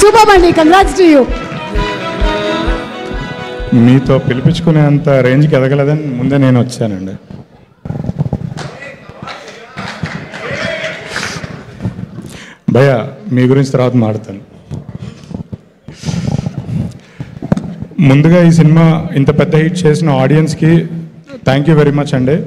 Super అండి, congrats to you. మీతో పిలిపించుకునేంత రేంజ్కి ఎదగలేదని ముందే నేను వచ్చానండి. భయ్యా మీ గురించి తర్వాత మాట్లాడతాను. ముందుగా ఈ సినిమా ఇంత పెద్ద హిట్ చేసిన ఆడియన్స్కి థ్యాంక్ యూ వెరీ మచ్ అండి.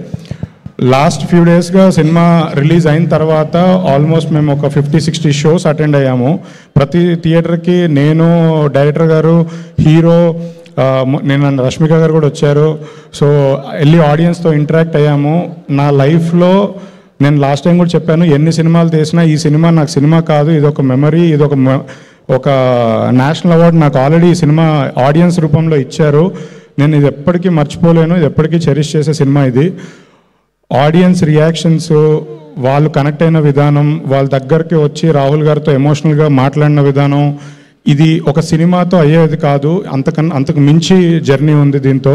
లాస్ట్ ఫ్యూ డేస్గా సినిమా రిలీజ్ అయిన తర్వాత ఆల్మోస్ట్ మేము ఒక 50-60 షోస్ అటెండ్ అయ్యాము. ప్రతి థియేటర్కి నేను, డైరెక్టర్ గారు, హీరో, నేను రష్మిక గారు కూడా వచ్చారు. సో వెళ్ళి ఆడియన్స్తో ఇంటరాక్ట్ అయ్యాము. నా లైఫ్లో నేను లాస్ట్ టైం కూడా చెప్పాను, ఎన్ని సినిమాలు తీసినా ఈ సినిమా నాకు సినిమా కాదు, ఇది ఒక మెమరీ, ఇది ఒక నేషనల్ అవార్డు నాకు ఆల్రెడీ ఈ సినిమా ఆడియన్స్ రూపంలో ఇచ్చారు. నేను ఇది ఎప్పటికీ మర్చిపోలేను, ఇది ఎప్పటికీ చెరిష్ చేసే సినిమా ఇది. ఆడియన్స్ రియాక్షన్స్, వాళ్ళు కనెక్ట్ అయిన విధానం, వాళ్ళ దగ్గరికి వచ్చి రాహుల్ గారితో ఎమోషనల్గా మాట్లాడిన విధానం, ఇది ఒక సినిమాతో అయ్యేది కాదు, అంతకు మించి జర్నీ ఉంది దీంతో.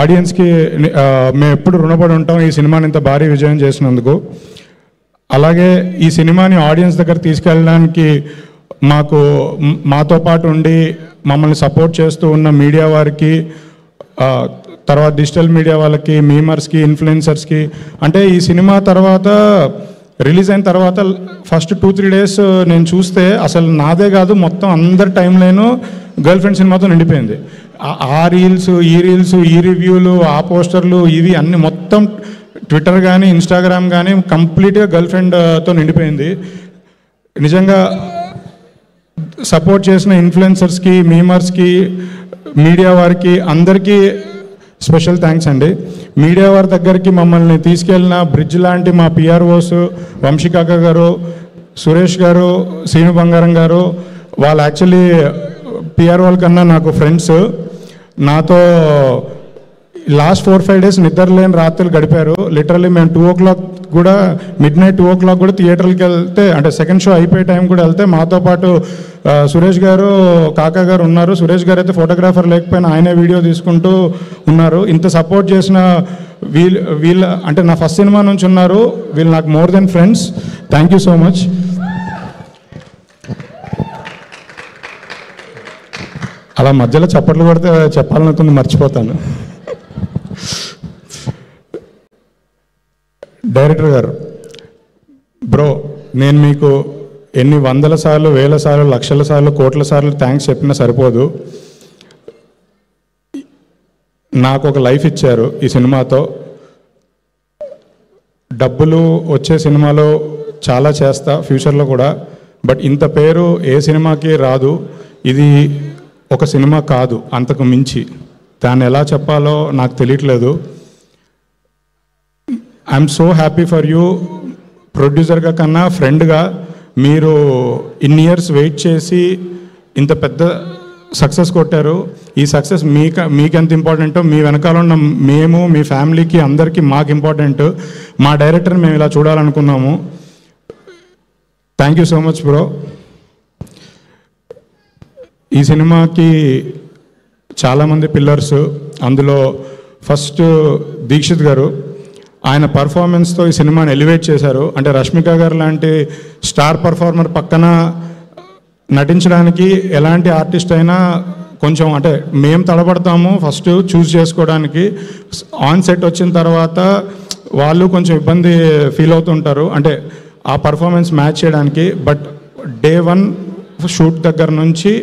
ఆడియన్స్కి మేము ఎప్పుడు రుణపడి ఉంటాం ఈ సినిమాని ఇంత భారీ విజయం చేసినందుకు. అలాగే ఈ సినిమాని ఆడియన్స్ దగ్గర తీసుకెళ్ళడానికి మాతో పాటు ఉండి మమ్మల్ని సపోర్ట్ చేస్తూ ఉన్న మీడియా వారికి, తర్వాత డిజిటల్ మీడియా వాళ్ళకి, మీమర్స్కి, ఇన్ఫ్లుయెన్సర్స్కి, అంటే ఈ సినిమా తర్వాత రిలీజ్ అయిన తర్వాత ఫస్ట్ 2-3 డేస్ నేను చూస్తే అసలు నాదే కాదు మొత్తం అందరి టైం లైను గర్ల్ ఫ్రెండ్ సినిమాతో నిండిపోయింది. ఆ రీల్స్, ఈ రివ్యూలు, ఆ పోస్టర్లు, ఇవి అన్ని మొత్తం ట్విట్టర్ కానీ ఇన్స్టాగ్రామ్ కానీ కంప్లీట్గా గర్ల్ ఫ్రెండ్తో నిండిపోయింది. నిజంగా సపోర్ట్ చేసిన ఇన్ఫ్లుయెన్సర్స్కి, మీమర్స్కి, మీడియా వారికి అందరికీ స్పెషల్ థ్యాంక్స్ అండి. మీడియా వారి దగ్గరికి మమ్మల్ని తీసుకెళ్ళిన బ్రిడ్జ్ లాంటి మా పిఆర్ఓస్, వంశీకాక గారు, సురేష్ గారు, శ్రీను బంగారం గారు, వాళ్ళు యాక్చువల్లీ పిఆర్ఓల కన్నా నాకు ఫ్రెండ్స్. నాతో లాస్ట్ 4-5 డేస్ నిద్రలేని రాత్రులు గడిపారు. లిటరల్లీ మేము 2 o'clock కూడా, midnight 2 o'clock కూడా థియేటర్కి వెళ్తే, అంటే సెకండ్ షో అయిపోయే టైం కూడా వెళ్తే మాతో పాటు సురేష్ గారు, కాకా గారు ఉన్నారు. సురేష్ గారు అయితే ఫోటోగ్రాఫర్ లేకపోయినా ఆయనే వీడియో తీసుకుంటూ ఉన్నారు. ఇంత సపోర్ట్ చేసిన వీళ్ళ అంటే నా ఫస్ట్ సినిమా నుంచి ఉన్నారు, వీళ్ళు నాకు more than friends. Thank you so much. అలా మధ్యలో చప్పట్లు కొడితే చెప్పాలనుకుంది మర్చిపోతాను. డైరెక్టర్ గారు, బ్రో, నేను మీకు ఎన్ని 100 సార్లు, 1000 సార్లు, లక్షల సార్లు, కోట్ల సార్లు థ్యాంక్స్ చెప్పినా సరిపోదు. నాకు ఒక లైఫ్ ఇచ్చారు ఈ సినిమాతో. డబ్బులు వచ్చే సినిమాలో చాలా చేస్తా ఫ్యూచర్లో కూడా, బట్ ఇంత పేరు ఏ సినిమాకి రాదు. ఇది ఒక సినిమా కాదు, అంతకు మించి. దాన్ని ఎలా చెప్పాలో నాకు తెలియట్లేదు. I'm so happy for you. ప్రొడ్యూసర్గా కన్నా ఫ్రెండ్గా మీరు ఇన్ని ఇయర్స్ వెయిట్ చేసి ఇంత పెద్ద సక్సెస్ కొట్టారు. ఈ సక్సెస్ మీకెంత ఇంపార్టెంటో మీ వెనకాల ఉన్న మేము, మీ ఫ్యామిలీకి, అందరికీ మాకు ఇంపార్టెంట్. మా డైరెక్టర్ని మేము ఇలా చూడాలనుకున్నాము. Thank you so much bro. ఈ సినిమాకి చాలామంది పిల్లర్స్, అందులో ఫస్ట్ దీక్షిత్ గారు, ఆయన పర్ఫార్మెన్స్తో ఈ సినిమాని ఎలివేట్ చేశారు. అంటే రష్మిక గారు లాంటి స్టార్ పర్ఫార్మర్ పక్కన నటించడానికి ఎలాంటి ఆర్టిస్ట్ అయినా కొంచెం, అంటే మేము తడబడతాము ఫస్ట్ చూస్ చేసుకోవడానికి. ఆన్ సెట్ వచ్చిన తర్వాత వాళ్ళు కొంచెం ఇబ్బంది ఫీల్ అవుతుంటారు, అంటే ఆ పర్ఫార్మెన్స్ మ్యాచ్ చేయడానికి. బట్ డే 1 షూట్ దగ్గర నుంచి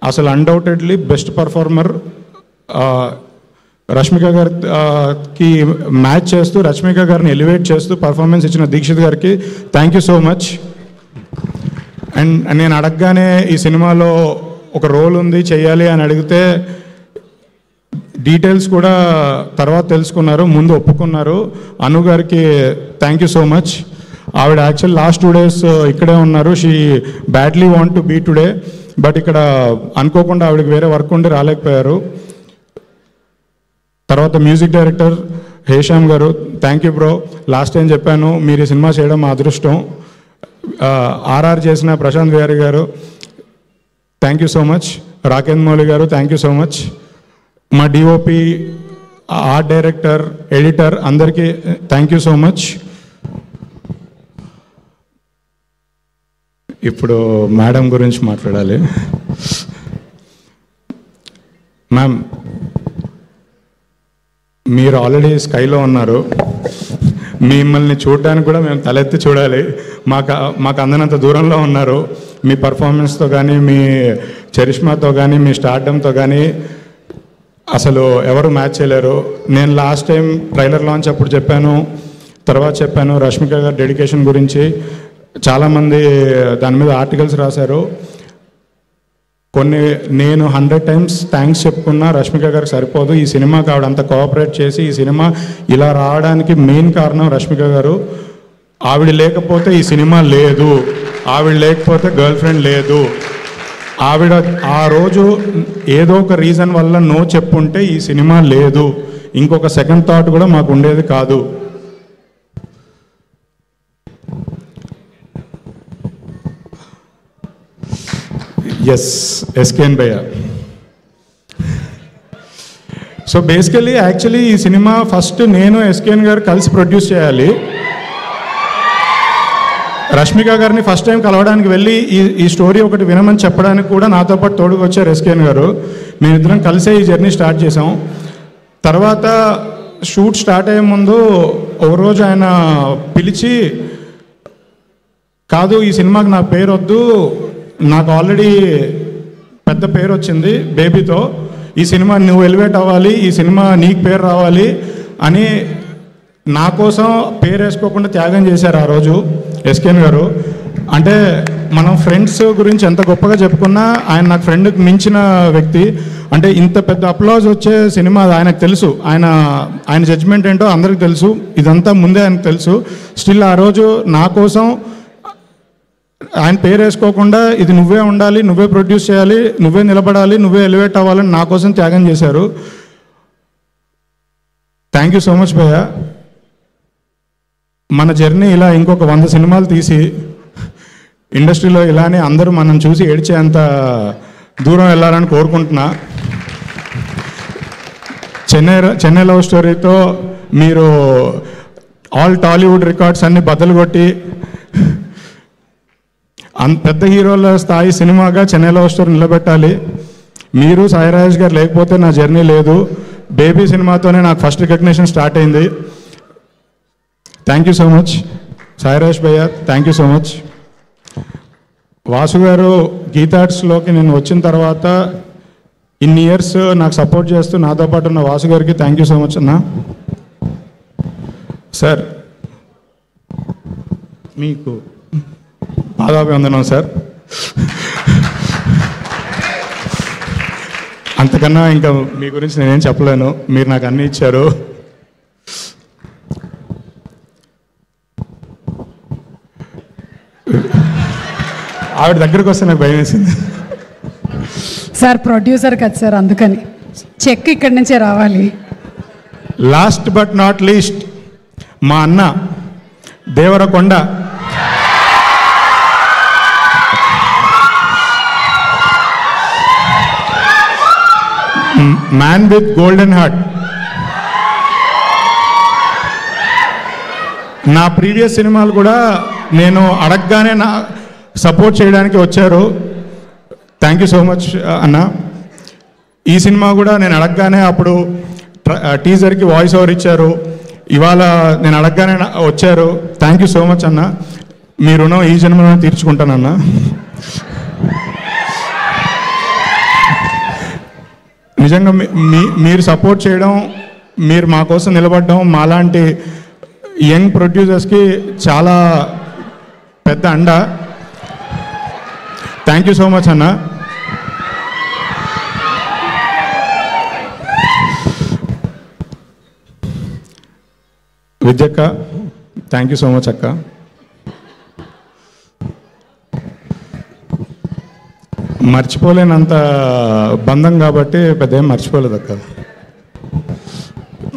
అసలు అన్డౌటెడ్లీ బెస్ట్ పర్ఫార్మర్ రష్మిక గారికి మ్యాచ్ చేస్తూ, రష్మిక గారిని ఎలివేట్ చేస్తూ పర్ఫార్మెన్స్ ఇచ్చిన దీక్షిత్ గారికి thank you so much. And నేను అడగగానే ఈ సినిమాలో ఒక రోల్ ఉంది చేయాలి అని అడిగితే డీటెయిల్స్ కూడా తర్వాత తెలుసుకున్నారు, ముందు ఒప్పుకున్నారు. అను గారికి థ్యాంక్ యూ సో మచ్. ఆవిడ యాక్చువల్ లాస్ట్ 2 days ఇక్కడే ఉన్నారు. She badly want to be today, but ఇక్కడ అనుకోకుండా ఆవిడకి వేరే వర్క్ ఉండి రాలేకపోయారు. తర్వాత మ్యూజిక్ డైరెక్టర్ హేషామ్ గారు, thank you bro. Last time చెప్పాను, మీరు ఈ సినిమా చేయడం మా అదృష్టం. ఆర్ఆర్ చేసిన ప్రశాంత్ విహారీ గారు, thank you so much. Rakendra Mouli గారు, థ్యాంక్ యూ సో మచ్. మా డిఓపి, ఆర్ట్ డైరెక్టర్, ఎడిటర్ అందరికీ థ్యాంక్ యూ సో మచ్. ఇప్పుడు మేడం గురించి మాట్లాడాలి. మ్యామ్, మీరు ఆల్రెడీ స్కైలో ఉన్నారు. మిమ్మల్ని చూడడానికి కూడా మేము తలెత్తి చూడాలి. మాకు అందనంత దూరంలో ఉన్నారు. మీ పర్ఫార్మెన్స్తో కానీ, మీ చరిష్మాతో కానీ, మీ స్టార్డమ్తో కానీ అసలు ఎవరు మ్యాచ్ చేయలేరు. నేను లాస్ట్ టైం ట్రైలర్ లాంచ్ అప్పుడు చెప్పాను, తర్వాత చెప్పాను రష్మిక గారి డెడికేషన్ గురించి. చాలామంది దాని మీద ఆర్టికల్స్ రాశారు. నేను 100 times థ్యాంక్స్ చెప్పుకున్నా రష్మిక గారికి సరిపోదు. ఈ సినిమాకి ఆవిడ అంత కోఆపరేట్ చేసి ఈ సినిమా ఇలా రావడానికి మెయిన్ కారణం రష్మిక గారు. ఆవిడ లేకపోతే ఈ సినిమా లేదు, ఆవిడ లేకపోతే గర్ల్ ఫ్రెండ్ లేదు. ఆవిడ ఆ రోజు ఏదో ఒక రీజన్ వల్ల నో చెప్పుంటే ఈ సినిమా లేదు, ఇంకొక సెకండ్ థాట్ కూడా మాకు ఉండేది కాదు. ఎస్, ఎస్కేఎన్ భయ్య. సో బేసికలీ యాక్చువల్లీ ఈ సినిమా ఫస్ట్ నేను ఎస్కేఎన్ గారు కలిసి ప్రొడ్యూస్ చేయాలి. రష్మిక గారిని ఫస్ట్ టైం కలవడానికి వెళ్ళి ఈ స్టోరీ ఒకటి వినమని చెప్పడానికి కూడా నాతో పాటు తోడుకు వచ్చారు ఎస్కేఎన్ గారు. మేమిద్దరం కలిసే ఈ జర్నీ స్టార్ట్ చేసాం. తర్వాత షూట్ స్టార్ట్ అయ్యే ముందు ఒక రోజు ఆయన పిలిచి, కాదు ఈ సినిమాకి నా పేరు వద్దు, నాకు ఆల్రెడీ పెద్ద పేరు వచ్చింది బేబీతో, ఈ సినిమా నువ్వు ఎలివేట్ అవ్వాలి, ఈ సినిమా నీకు పేరు రావాలి అని నా కోసం పేరు వేసుకోకుండా త్యాగం చేశారు ఆ రోజు ఎస్కేఎన్ గారు. అంటే మనం ఫ్రెండ్స్ గురించి ఎంత గొప్పగా చెప్పుకున్నా ఆయన నాకు ఫ్రెండ్కి మించిన వ్యక్తి. అంటే ఇంత పెద్ద అప్లాజ్ వచ్చే సినిమా ఆయనకు తెలుసు, ఆయన జడ్జ్మెంట్ ఏంటో అందరికీ తెలుసు, ఇదంతా ముందే ఆయనకు తెలుసు. స్టిల్ ఆ రోజు నా కోసం ఆయన పేరు వేసుకోకుండా ఇది నువ్వే ఉండాలి, నువ్వే ప్రొడ్యూస్ చేయాలి, నువ్వే నిలబడాలి, నువ్వే ఎలివేట్ అవ్వాలని నా కోసం త్యాగం చేశారు. థ్యాంక్ యూ సో మచ్ భయ్య. మన జర్నీ ఇలా ఇంకొక 100 సినిమాలు తీసి ఇండస్ట్రీలో ఇలానే అందరూ మనం చూసి ఏడ్చేంత దూరం వెళ్ళాలని కోరుకుంటున్నా. చెన్నై లవ్ స్టోరీతో మీరు ఆల్ టాలీవుడ్ రికార్డ్స్ అన్ని బద్దలు కొట్టి పెద్ద హీరోల స్థాయి సినిమాగా చెన్నై లవ్ స్టోరీ నిలబెట్టాలి. మీరు సాయిరాజ్ గారు లేకపోతే నా జర్నీ లేదు. బేబీ సినిమాతోనే నాకు ఫస్ట్ రికగ్నిషన్ స్టార్ట్ అయింది. Thank you so much Sairaj భయ్య, thank you so much. Vasu garu గీతార్ట్స్లోకి నేను వచ్చిన తర్వాత ఇన్ని ఇయర్స్ నాకు సపోర్ట్ చేస్తూ నాతో పాటు ఉన్న వాసు గారికి థ్యాంక్ యూ సో మచ్ అన్న. సార్ మీకు పాదాభివందనం సార్. అంతకన్నా ఇంకా మీ గురించి నేనేం చెప్పలేను, మీరు నాకు అన్నీ ఇచ్చారు. ఆవిడ దగ్గరకు వస్తే నాకు భయం వేసింది. సార్ ప్రొడ్యూసర్ కదా సార్, అందుకని చెక్ ఇక్కడి నుంచే రావాలి. లాస్ట్ బట్ నాట్ లీస్ట్ మా అన్న Devarakonda. Man with golden heart. నా ప్రీవియస్ సినిమాలు కూడా నేను అడగగానే నా సపోర్ట్ చేయడానికి వచ్చారు. థ్యాంక్ యూ సో మచ్ అన్న. ఈ సినిమా కూడా నేను అడగగానే అప్పుడు టీజర్కి వాయిస్ ఓవర్ ఇచ్చారు, ఇవాళ నేను అడగగానే వచ్చారు. థ్యాంక్ యూ సో మచ్ అన్న. మీ రుణం ఈ జన్మలో తీర్చుకుంటానన్నా. నిజంగా మీరు సపోర్ట్ చేయడం, మీరు మా కోసం నిలబడడం మాలాంటి యంగ్ ప్రొడ్యూసర్స్కి చాలా పెద్ద అండ. థ్యాంక్ యూ సో మచ్ అన్న. విద్యక్క, థ్యాంక్ యూ సో మచ్ అక్క. మర్చిపోలేనంత బంధం కాబట్టి పెద్ద ఏం మర్చిపోలేదు అక్క.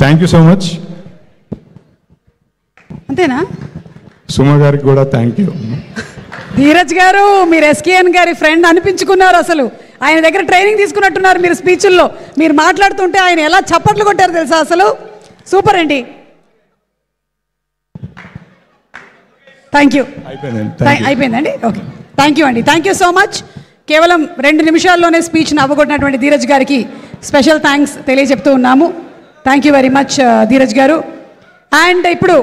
Thank you so much. అంతేనా? సుమ గారికి కూడా థ్యాంక్ యూ. ధీరజ్ గారు, మీరు ఎస్కేఎన్ గారి ఫ్రెండ్ అనిపించుకున్నారు. అసలు ఆయన దగ్గర ట్రైనింగ్ తీసుకున్నట్టున్నారు. మీరు స్పీచ్ల్లో మీరు మాట్లాడుతుంటే ఆయన ఎలా చప్పట్లు కొట్టారు తెలుసా? అసలు సూపర్ అండి. Thank you. అయిపోయిందండి. అయిపోయిందండి. ఓకే. థ్యాంక్ యూ అండి, థ్యాంక్ యూ సో మచ్. కేవలం 2 నిమిషాల్లోనే స్పీచ్ని అవ్వగొట్టినటువంటి ధీరజ్ గారికి స్పెషల్ థ్యాంక్స్ తెలియజెప్తూ ఉన్నాము. Thank you very much Dheeraj గారు. అండ్ ఇప్పుడు